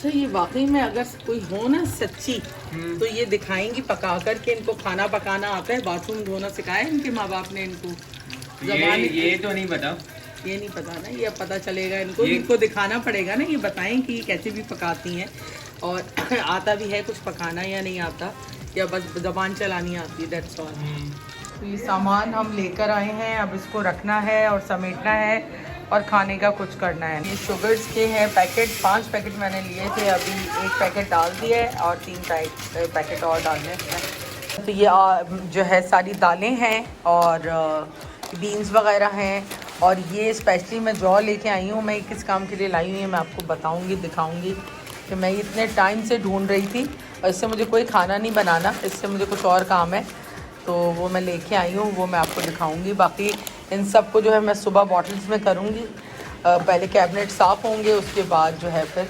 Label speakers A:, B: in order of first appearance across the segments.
A: अच्छा ये वाकई में अगर कोई हो ना सच्ची तो ये दिखाएंगी पका कर के इनको खाना पकाना आता है, बाथरूम धोना सिखाया इनके माँ बाप ने इनको?
B: ये तो नहीं पता,
A: ये नहीं पता ना, ये अब पता चलेगा इनको, इनको दिखाना पड़ेगा ना, ये बताएं कि कैसे भी पकाती हैं और आता भी है कुछ पकाना या नहीं आता, या बस ज़बान चलानी आती है, दैट्स ऑल। तो ये सामान हम लेकर आए हैं, अब इसको रखना है और समेटना है और खाने का कुछ करना है। ये शुगर्स के हैं पैकेट, 5 पैकेट मैंने लिए थे, अभी 1 पैकेट डाल दिया है और 3 पैकेट और डालने हैं। तो ये जो है सारी दालें हैं और बीन्स वगैरह हैं, और ये स्पेशली मैं जौ लेके आई हूँ। मैं किस काम के लिए लाई हुई है मैं आपको बताऊँगी, दिखाऊँगी कि मैं इतने टाइम से ढूंढ रही थी और इससे मुझे कोई खाना नहीं बनाना, इससे मुझे कुछ और काम है, तो वो मैं लेके आई हूँ, वो मैं आपको दिखाऊंगी। बाकी इन सब को जो है मैं सुबह बॉटल्स में करूँगी, पहले कैबिनेट साफ़ होंगे उसके बाद जो है फिर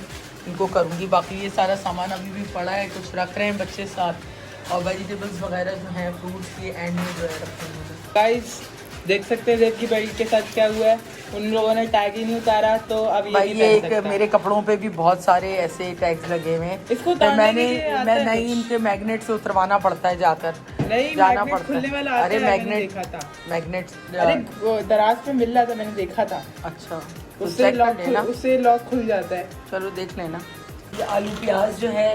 A: इनको करूँगी। बाकी ये सारा सामान अभी भी पड़ा है, कुछ रख रहे हैं बच्चे साथ, और वेजिटेबल्स वगैरह जो हैं फ्रूट्स के एंड में जो है रखे हैं।
C: गाइस देख सकते हैं देव की बेल्ट के साथ क्या हुआ है, उन लोगों ने टैग ही नहीं उतारा, तो अब
A: ये एक मेरे कपड़ोों पे भी बहुत सारे ऐसे टैग्स लगे हुए हैं,
C: इसको
A: मैं नहीं इनके मैग्नेट से उतरवाना पड़ता है, जाकर
C: नहीं
A: जाना पड़ता
C: खुलने वाला
A: है। अरे
C: मैग्नेट देखा था,
A: मैग्नेट
C: अरे दराज पे मिल रहा था, मैंने देखा था।
A: अच्छा,
C: उससे लॉक खुल जाता है।
A: चलो देख लेना। ये आलू प्याज जो है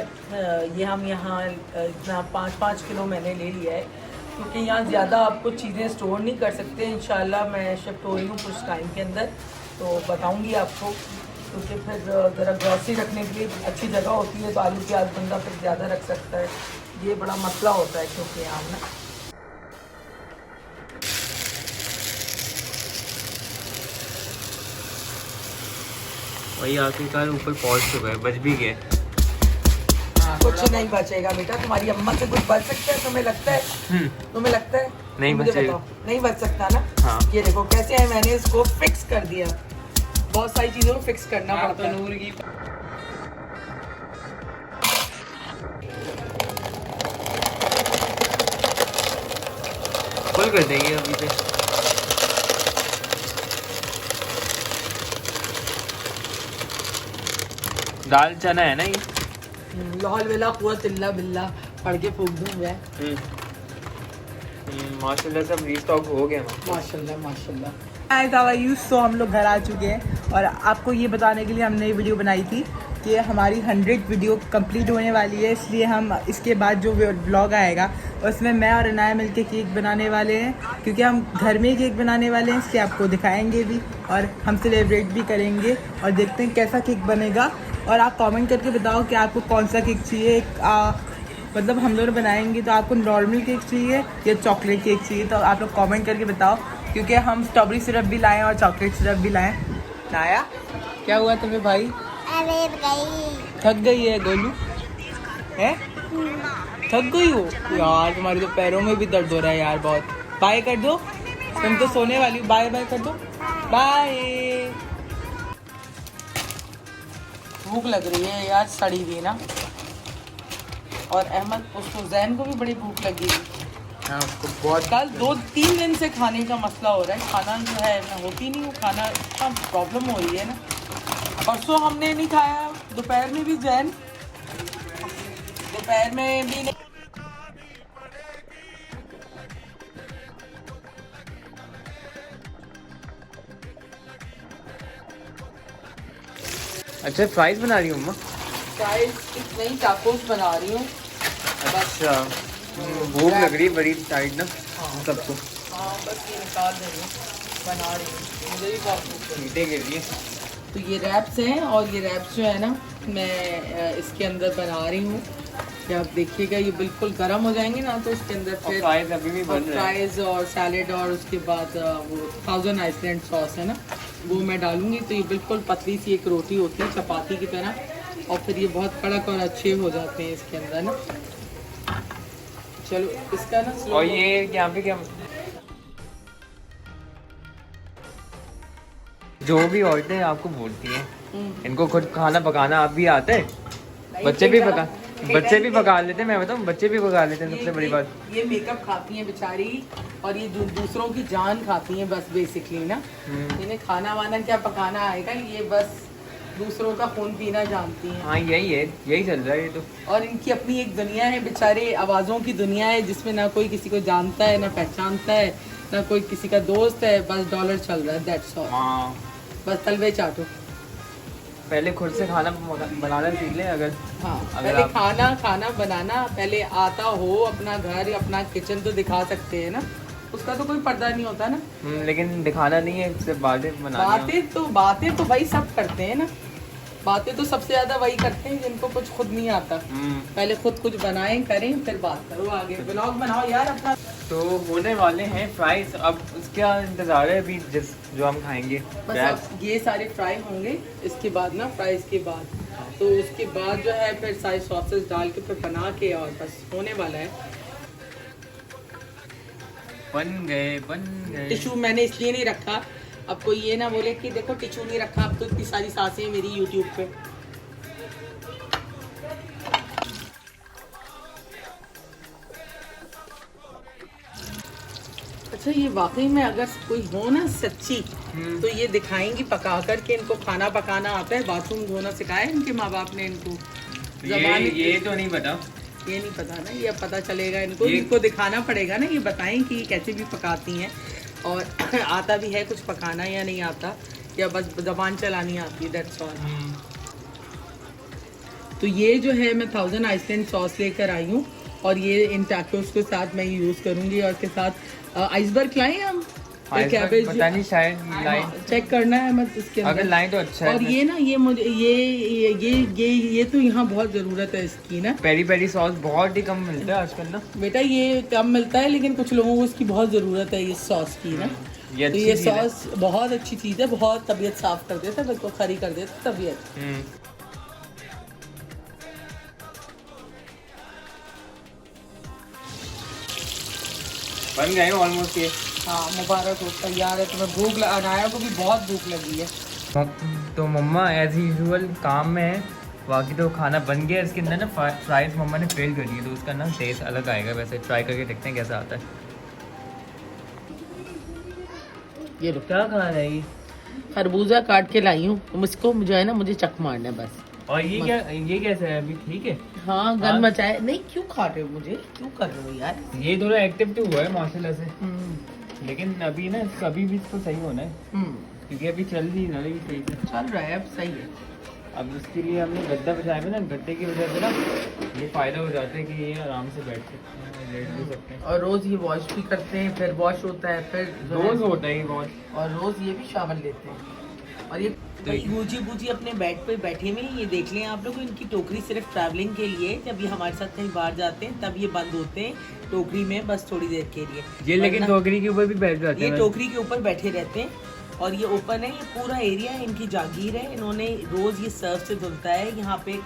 A: ये हम यहाँ इतना 5-5 किलो मैंने ले लिया है, क्योंकि यहाँ ज़्यादा आपको चीज़ें स्टोर नहीं कर सकते। इंशाल्लाह मैं शिफ्ट हो रही हूँ कुछ टाइम के अंदर, तो बताऊँगी आपको, क्योंकि फिर ज़रा ग्रॉसरी रखने के लिए अच्छी जगह होती है, तो आलू प्याज बंदा फिर ज़्यादा रख सकता है, ये बड़ा मसला होता है क्योंकि यहाँ ना।
B: वही आखिरकार ऊपर पहुंच चुका है, बच भी गया।
A: कुछ नहीं बचेगा बेटा, तुम्हारी अम्मा से कुछ बच सकता है तुम्हें लगता है? तुम्हें लगता है
B: नहीं बचेगा?
A: नहीं बच सकता ना।
B: हाँ।
A: ये देखो कैसे है, मैंने इसको फिक्स कर दिया, बहुत सारी चीजों को फिक्स करना पड़ता है।
C: नूर की
B: फुल कर देंगे अभी से। दाल चना है ना ये?
A: लाहौल वेला कुव्वत इल्ला बिल्ला पढ़ के फूक दूँ मैं।
B: माशाल्लाह सब रीस्टॉक हो गया
A: माशाल्लाह माशाल्लाह।
C: तो हम लोग घर आ चुके हैं और आपको ये बताने के लिए हमने ये वीडियो बनाई थी कि हमारी 100 वीडियो कंप्लीट होने वाली है, इसलिए हम इसके बाद जो व्लॉग आएगा उसमें मैं और अनाया मिलके केक बनाने वाले हैं, क्योंकि हम घर में ही केक बनाने वाले हैं, इसलिए आपको दिखाएंगे भी और हम सेलिब्रेट भी करेंगे और देखते हैं कैसा केक बनेगा। और आप कमेंट करके बताओ कि आपको कौन सा केक चाहिए, मतलब हम लोग बनाएंगे तो आपको नॉर्मल केक चाहिए या चॉकलेट केक चाहिए, तो आप लोग कमेंट करके बताओ, क्योंकि हम स्ट्रॉबेरी सिरप भी लाएँ और चॉकलेट सिरप भी लाएँ। लाया क्या हुआ तुम्हें भाई? थक गई है गोलू है? थक गई हो यार, तुम्हारे तो पैरों में भी दर्द हो रहा है यार बहुत। बाय कर दो, तुम तो सोने वाली हो, बाय बाय कर दो, बाय।
A: भूख लग रही है यार, सड़ी हुई ना, और अहमद उसको जैन को भी बड़ी भूख लगी
B: हाँ, उसको बहुत
A: कल 2-3 दिन से खाने का मसला हो रहा है, खाना जो है ना होती नहीं, वो खाना इतना प्रॉब्लम हो रही है ना। परसों हमने नहीं खाया, दोपहर में भी जैन, दोपहर में भी नहीं।
B: अच्छा फ्राइज बना रही हूँ अम्मा?
A: फ्राइज नहीं, टाकोस बना रही हूँ।
B: अच्छा भूख लग रही है बड़ी टाइट ना सबको।
A: हाँ बस ये निकाल दे रही हूँ, बना रही हूँ, मुझे भी बहुत भूख लगी।
B: मीठे के लिए
A: तो ये रैप्स हैं, और ये रैप्स जो है ना मैं इसके अंदर बना रही हूँ, कि आप देखिएगा ये बिल्कुल गर्म हो जाएंगे ना, तो इसके अंदर फिर
B: फ्राइज अभी भी बन रहा है।
A: फ्राइज और सैलेड और उसके बाद वो 1000 आइसलैंड सॉस है ना, वो मैं डालूंगी, तो ये बिल्कुल पतली सी एक रोटी होती है चपाती की तरह, और फिर ये बहुत कड़क और अच्छे हो जाते हैं इसके अंदर ना। चलो इसका ना
B: और ये यहाँ पे क्या, जो भी औरतें आपको बोलती हैं इनको खुद खाना पकाना आप भी आता है? बच्चे भी पका लेते हैं, मैं बताऊँ बच्चे भी पका लेते हैं। सबसे बड़ी बात
A: ये मेकअप खाती हैं बेचारी, और ये दूसरों की जान खाती हैं बस बेसिकली ना। इन्हें खाना वाना क्या पकाना आएगा, ये बस दूसरों का खून पीना जानती हैं।
B: हाँ यही है, यही चल रहा है ये तो।
A: और इनकी अपनी एक दुनिया है, बेचारे आवाज़ों की दुनिया है, जिसमें ना कोई किसी को जानता है, ना पहचानता है, ना कोई किसी का दोस्त है, बस डॉलर चल रहा है, दैट्स ऑल।
B: हाँ
A: बस तलवे चाटो।
B: पहले खुद से खाना बनाना सीख लें अगर।
A: हाँ,
B: अगर
A: पहले
B: आप
A: खाना बनाना पहले आता हो, अपना घर अपना किचन तो दिखा सकते हैं ना, उसका तो कोई पर्दा नहीं होता ना।
B: लेकिन दिखाना नहीं है, सिर्फ बातें बनानी।
A: बातें तो भाई सब करते हैं ना, बातें तो सबसे ज्यादा वही करते हैं जिनको कुछ खुद नहीं आता। पहले खुद कुछ बनाएं करें फिर बात करो, आगे ब्लॉग बनाओ यार अपना।
B: तो होने वाले हैं फ्राइज, अब उसका इंतजार है अभी जो हम खाएंगे।
A: बस अब ये सारे फ्राई होंगे, इसके बाद ना फ्राइज के बाद, तो उसके बाद जो है फिर सारे सॉसेस डाल के फिर बना के, और बस होने वाला है।
B: बन गए।
A: टिश्यू मैंने इसलिए नहीं रखा, अब कोई ये ना बोले कि देखो टिश्यू नहीं रखा, अब तो इतनी सारी सांसें मेरी यूट्यूब पे। अच्छा, ये वाकई में अगर कोई हो ना सच्ची, तो ये दिखाएंगी पका कर के इनको खाना पकाना आता है, बाथरूम धोना सिखाया इनके माँ बाप ने इनको।
B: ये तो नहीं पता,
A: ये नहीं पता ना, ये अब पता चलेगा इनको दिखाना पड़ेगा ना, ये बताएं कि कैसे भी पकाती हैं, और आता भी है कुछ पकाना या नहीं आता, या बस जबान चलानी आती है, दैट्स ऑल। तो ये जो है मैं 1000 आइसलैंड सॉस लेकर आई हूँ, और ये इन टैकोस के साथ मैं यूज़ करूँगी, और के साथ आइसबर्ग लाएं हम, कैबेज,
B: पता नहीं शायद लाइन
A: चेक करना है मत इसके अंदर,
B: अगर लाइन तो अच्छा है।
A: और ये ना ये मुझे ये तो यहाँ बहुत ज़रूरत है इसकी ना।
B: पेरी पेरी सॉस बहुत ही कम मिलता है आजकल ना
A: बेटा, ये कम मिलता है, लेकिन कुछ लोगों को इसकी बहुत ज़रूरत है, इस सॉस की ना। तो ये सॉस बहुत अच्छी चीज़ है, बहुत तबीयत साफ कर देता है, बिल्कुल खरी कर देता तबीयत।
B: बन गए ऑलमोस्ट ये।
A: हाँ, मुबारक हो, तैयार है। तुम्हें भूख अनाया को भी बहुत भूख लगी है।
B: तो मम्मा एज यूजुअल काम में है, बाकी तो खाना बन गया। इसके अंदर ना फ्राइज मम्मा ने फेल कर दिए, तो उसका ना टेस्ट अलग आएगा। वैसे ट्राई करके देखते हैं कैसा आता है।
A: ये लो,
B: क्या खा रहा है ये?
A: खरबूजा काट के लाई हूँ, मुझको जो है ना, मुझे चक मारना है बस।
B: और ये कैसा है अभी? ठीक है।
A: हाँ, गन मचाए नहीं, क्यों खा रहे हो मुझे, क्यों कर रहे हो यार?
B: ये थोड़ा एक्टिव तो हुआ है माशाल्लाह से, लेकिन अभी ना कभी भी तो सही होना है, क्योंकि अभी चल नहीं रहा है सही से।
A: चल रहा है, अब सही है।
B: अब उसके लिए हमने गद्दा बिछाया है ना, गद्दे की वजह से ना ये फायदा हो जाता है कि ये आराम से बैठ सकते हैं, लेट भी सकते हैं।
A: और रोज ये वॉश भी करते हैं, फिर वॉश होता है, फिर
B: रोज होता है ये वॉश,
A: और रोज ये भी शावर लेते हैं। और ये बूजी बूजी अपने बेड पे बैठे हुए हैं। ये देख लें आप लोग, इनकी टोकरी सिर्फ ट्रैवलिंग के लिए, जब ये हमारे साथ कहीं बाहर जाते हैं तब ये बंद होते हैं टोकरी में, बस थोड़ी देर के लिए।
B: ये लेकिन टोकरी के ऊपर भी बैठ जाते हैं,
A: ये टोकरी के ऊपर बैठे रहते हैं, और ये ओपन है, ये पूरा एरिया है, इनकी जागीर है। इन्होंने रोज ये सर्फ से धुलता है, यहाँ पे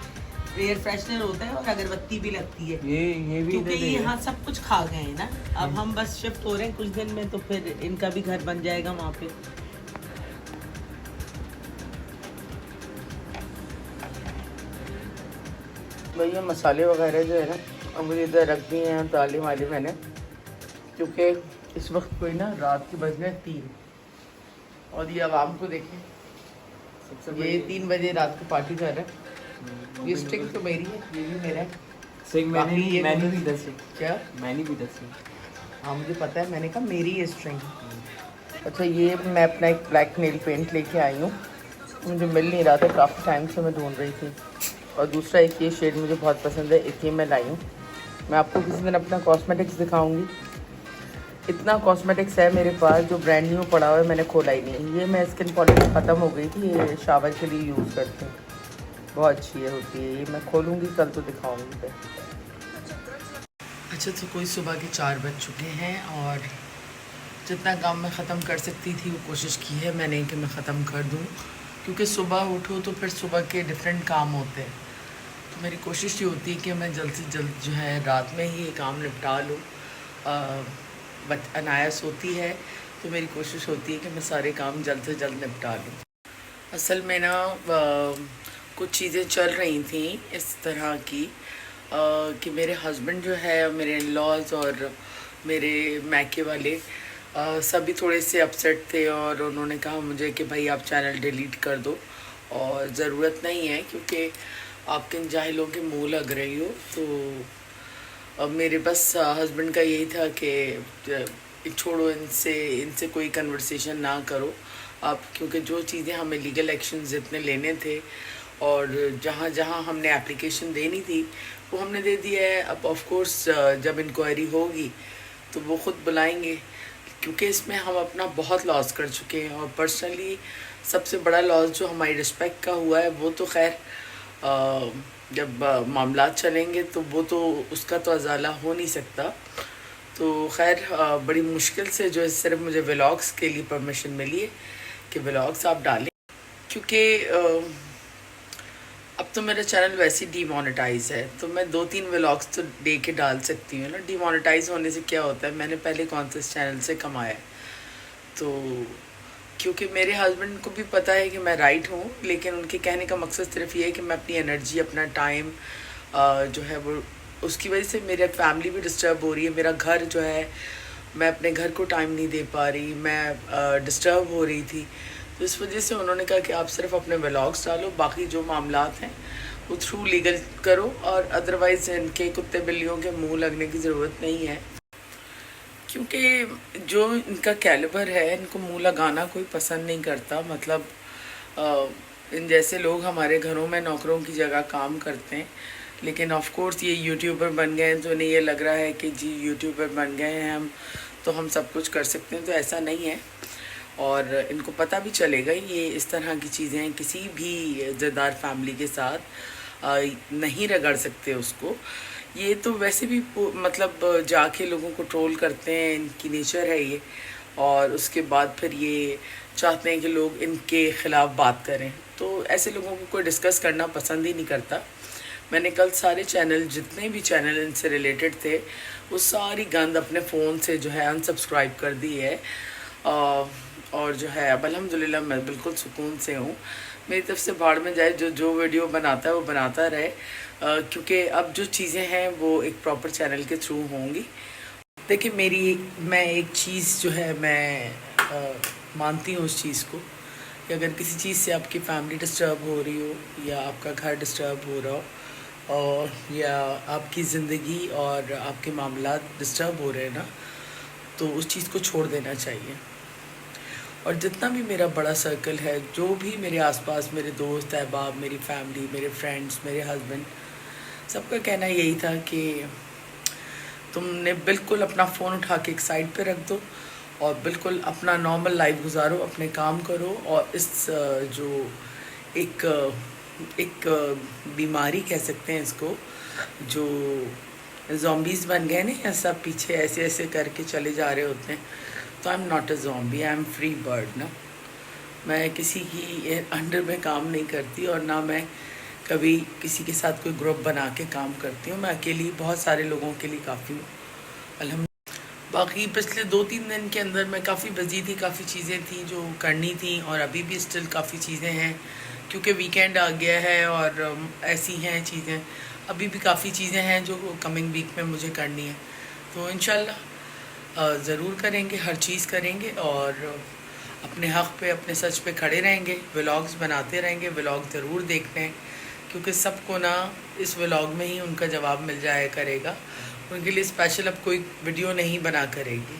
A: एयर फ्रेशनर होता है और अगरबत्ती भी लगती है।
B: ये भी
A: क्योंकि ये यहाँ सब कुछ खा गए हैं ना, अब हम बस शिफ्ट हो रहे हैं कुछ दिन में, तो फिर इनका भी घर बन जाएगा वहाँ पे। भैया मसाले वगैरह जो है ना, अब मुझे इधर रख दिए हैं डाली वाली मैंने, क्योंकि इस वक्त कोई ना रात के बज गए 3, और ये आवाम को देखें, ये 3 बजे रात को पार्टी कर रहे हैं। ये स्ट्रिंग तो मेरी है, ये भी मेरा है।
B: मैंने भी 10
A: क्या?
B: मैंने भी 10।
A: हाँ मुझे पता है, मैंने कहा मेरी है स्ट्रिंग। अच्छा, ये मैं अपना एक ब्लैक नेल पेंट लेके आई हूँ, मुझे मिल नहीं रहा था, काफ़ी टाइम से मैं ढूंढ रही थी। और दूसरा एक ये शेड मुझे बहुत पसंद है, एक ये मैं लाई हूँ। मैं आपको किसी दिन अपना कॉस्मेटिक्स दिखाऊंगी। इतना कॉस्मेटिक्स है मेरे पास जो ब्रांड न्यू पड़ा हुआ है, मैंने खोला ही नहीं। ये मैं स्किन पॉलिश ख़त्म हो गई थी, ये शावर के लिए यूज़ करती हूँ, बहुत अच्छी है होती है। ये मैं खोलूँगी कल तो दिखाऊँगी फिर। अच्छा, तो कोई सुबह के 4 बज चुके हैं, और जितना काम मैं ख़त्म कर सकती थी वो कोशिश की है मैंने कि मैं ख़त्म कर दूँ, क्योंकि सुबह उठो तो फिर सुबह के डिफरेंट काम होते हैं। तो मेरी कोशिश ये होती है कि मैं जल्द से जल्द जो है रात में ही ये काम निपटा लूँ। अनाया सोती है तो मेरी कोशिश होती है कि मैं सारे काम जल्द से जल्द निपटा लूँ। असल में ना कुछ चीज़ें चल रही थी इस तरह की कि मेरे हस्बैंड जो है, मेरे इन-लॉज़ और मेरे मैके वाले सभी थोड़े से अपसेट थे, और उन्होंने कहा मुझे कि भाई आप चैनल डिलीट कर दो और ज़रूरत नहीं है, क्योंकि आप किन जाहिलों के मुँह लग रही हो। तो अब मेरे बस हस्बैंड का यही था कि छोड़ो, इनसे कोई कन्वर्सेशन ना करो आप, क्योंकि जो चीज़ें हमें लीगल एक्शन जितने लेने थे और जहाँ जहाँ हमने एप्लीकेशन देनी थी वो हमने दे दिया है। अब ऑफ कोर्स जब इंक्वायरी होगी तो वो ख़ुद बुलाएंगे, क्योंकि इसमें हम अपना बहुत लॉस कर चुके हैं। और पर्सनली सबसे बड़ा लॉस जो हमारी रिस्पेक्ट का हुआ है वो तो खैर जब मामला चलेंगे तो वो तो उसका तो अजाला हो नहीं सकता। तो खैर बड़ी मुश्किल से जो है सिर्फ मुझे व्लॉग्स के लिए परमिशन मिली है कि व्लॉग्स आप डालें, क्योंकि अब तो मेरा चैनल वैसे ही डीमोनेटाइज है, तो मैं 2-3 व्लॉग्स तो दे के डाल सकती हूँ ना। डीमोनेटाइज होने से क्या होता है, मैंने पहले कौन से चैनल से कमाया है, तो क्योंकि मेरे हस्बैंड को भी पता है कि मैं राइट हूँ, लेकिन उनके कहने का मकसद सिर्फ ये है कि मैं अपनी एनर्जी, अपना टाइम जो है वो, उसकी वजह से मेरे फैमिली भी डिस्टर्ब हो रही है। मेरा घर जो है, मैं अपने घर को टाइम नहीं दे पा रही, मैं डिस्टर्ब हो रही थी। तो इस वजह से उन्होंने कहा कि आप सिर्फ अपने व्लॉग्स डालो, बाकी जो मामलात हैं वो थ्रू लीगल करो, और अदरवाइज़ इनके कुत्ते बिल्लियों के मुंह लगने की ज़रूरत नहीं है, क्योंकि जो इनका कैलिबर है इनको मुंह लगाना कोई पसंद नहीं करता। मतलब इन जैसे लोग हमारे घरों में नौकरों की जगह काम करते हैं, लेकिन ऑफ कोर्स ये यूट्यूबर बन गए हैं तो इन्हें ये लग रहा है कि जी यूट्यूबर बन गए हैं हम, तो हम सब कुछ कर सकते हैं। तो ऐसा नहीं है, और इनको पता भी चलेगा ये इस तरह की चीज़ें किसी भी ज़िद्दार फैमिली के साथ नहीं रगड़ सकते उसको। ये तो वैसे भी मतलब जाके लोगों को ट्रोल करते हैं, इनकी नेचर है ये, और उसके बाद फिर ये चाहते हैं कि लोग इनके ख़िलाफ़ बात करें। तो ऐसे लोगों को कोई डिस्कस करना पसंद ही नहीं करता। मैंने कल सारे चैनल, जितने भी चैनल इनसे रिलेटेड थे, वो सारी गंद अपने फ़ोन से जो है अनसब्सक्राइब कर दी है, और जो है अब अल्हम्दुलिल्लाह मैं बिल्कुल सुकून से हूँ। मेरी तरफ से भाड़ में जाए, जो वीडियो बनाता है वो बनाता रहे, क्योंकि अब जो चीज़ें हैं वो एक प्रॉपर चैनल के थ्रू होंगी। देखिए मैं एक चीज़ जो है मैं मानती हूँ उस चीज़ को कि अगर किसी चीज़ से आपकी फैमिली डिस्टर्ब हो रही हो, या आपका घर डिस्टर्ब हो रहा हो, और या आपकी ज़िंदगी और आपके मामलात डिस्टर्ब हो रहे हैं ना, तो उस चीज़ को छोड़ देना चाहिए। और जितना भी मेरा बड़ा सर्कल है, जो भी मेरे आसपास मेरे दोस्त अहबाब, मेरी फैमिली, मेरे फ्रेंड्स, मेरे हस्बैंड, सबका कहना यही था कि तुमने बिल्कुल अपना फ़ोन उठा के एक साइड पे रख दो और बिल्कुल अपना नॉर्मल लाइफ गुजारो, अपने काम करो, और इस जो एक बीमारी कह सकते हैं इसको, जो ज़ॉम्बीज़ बन गए ना, या सब पीछे ऐसे ऐसे करके चले जा रहे होते हैं। तो I am not a zombie, I am free bird ना। मैं किसी की अंडर में काम नहीं करती, और ना मैं कभी किसी के साथ कोई ग्रुप बना के काम करती हूँ। मैं अकेली बहुत सारे लोगों के लिए काफ़ी हूँ अल्हम्दुलिल्लाह। बाकी पिछले 2-3 दिन के अंदर मैं काफ़ी बिजी थी, काफ़ी चीज़ें थी जो करनी थी, और अभी भी स्टिल काफ़ी चीज़ें हैं, क्योंकि वीकेंड आ गया है और ऐसी हैं चीज़ें। अभी भी काफ़ी चीज़ें हैं जो कमिंग वीक में मुझे करनी है, तो इंशाल्लाह ज़रूर करेंगे, हर चीज़ करेंगे, और अपने हक़ पे, अपने सच पे खड़े रहेंगे, व्लॉग्स बनाते रहेंगे। व्लॉग ज़रूर देखते हैं, क्योंकि सबको ना इस व्लॉग में ही उनका जवाब मिल जाया करेगा। उनके लिए स्पेशल अब कोई वीडियो नहीं बना करेगी,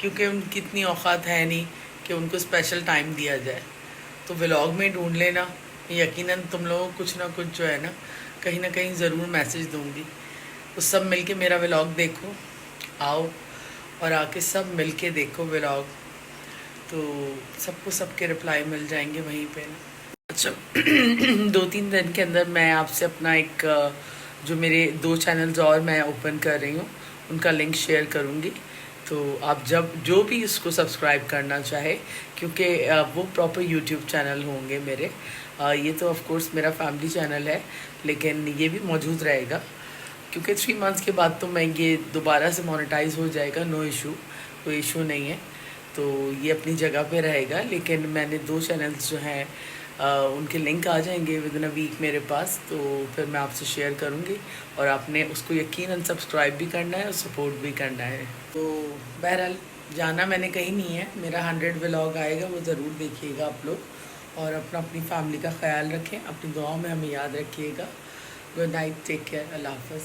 A: क्योंकि उनकी इतनी औकात है नहीं कि उनको स्पेशल टाइम दिया जाए। तो व्लॉग में ढूंढ लेना, यकीनन तुम लोगों को कुछ ना कुछ जो है ना कहीं ज़रूर मैसेज दूंगी। तो सब मिलके मेरा व्लॉग देखो, आओ और आके सब मिलके देखो व्लॉग, तो सबको सबके रिप्लाई मिल जाएंगे वहीं पे ना। अच्छा 2-3 दिन के अंदर मैं आपसे अपना एक जो मेरे 2 चैनल्स और मैं ओपन कर रही हूँ उनका लिंक शेयर करूँगी। तो आप जो भी इसको सब्सक्राइब करना चाहे, क्योंकि वो प्रॉपर यूट्यूब चैनल होंगे मेरे। ये तो ऑफ कोर्स मेरा फैमिली चैनल है, लेकिन ये भी मौजूद रहेगा, क्योंकि 3 मंथ्स के बाद तो मैं ये दोबारा से मोनेटाइज हो जाएगा, नो इशू, कोई इशू नहीं है। तो ये अपनी जगह पे रहेगा, लेकिन मैंने 2 चैनल्स जो हैं उनके लिंक आ जाएंगे विद इन अ वीक मेरे पास, तो फिर मैं आपसे शेयर करूँगी, और आपने उसको यकीनन सब्सक्राइब भी करना है और सपोर्ट भी करना है। तो बहरहाल जाना मैंने कहीं नहीं है, मेरा 100 व्लॉग आएगा, वो ज़रूर देखिएगा आप लोग, और अपनी फैमिली का ख्याल रखें, अपनी दुआओं में हमें याद रखिएगा। गुड नाइट, टेक केयर, अल्लाह हाफ़िज़।